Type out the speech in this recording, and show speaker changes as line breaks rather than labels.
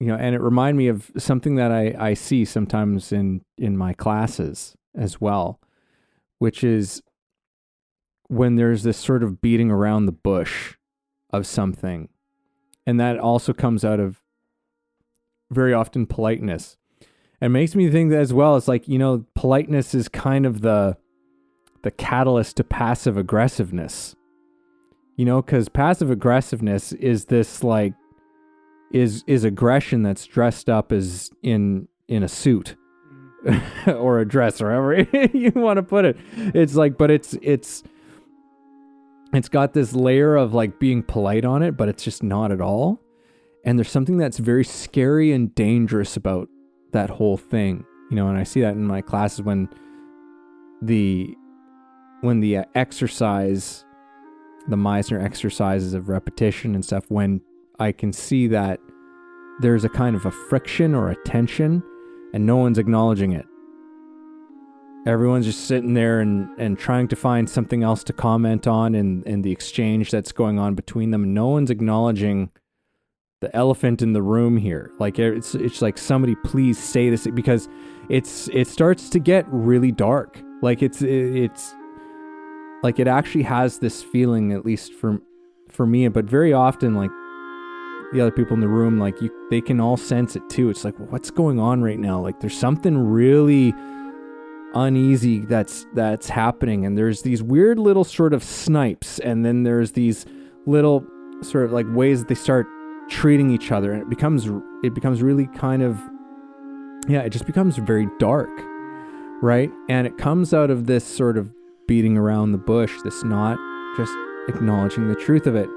and it reminded me of something that I see sometimes in my classes as well, which is when there's this sort of beating around the bush of something. And that also comes out of very often politeness. And makes me think that as well, it's like, politeness is kind of the catalyst to passive aggressiveness. Because passive aggressiveness is this like, is aggression that's dressed up as in a suit or a dress or however you want to put it. It's like, but it's got this layer of like being polite on it, but it's just not at all. And there's something that's very scary and dangerous about that whole thing, and I see that in my classes when the exercise, the Meisner exercises of repetition and stuff, when I can see that there's a kind of a friction or a tension and no one's acknowledging it. Everyone's just sitting there and trying to find something else to comment on in the exchange that's going on between them. And no one's acknowledging the elephant in the room here. Like it's like, somebody please say this, because it starts to get really dark. Like it's like it actually has this feeling, at least for me, but very often like the other people in the room, like they can all sense it too. It's like, well, what's going on right now? Like there's something really uneasy that's happening, and there's these weird little sort of snipes, and then there's these little sort of like ways that they start treating each other, and it becomes really kind of, it just becomes very dark, right? And it comes out of this sort of beating around the bush, this not just acknowledging the truth of it.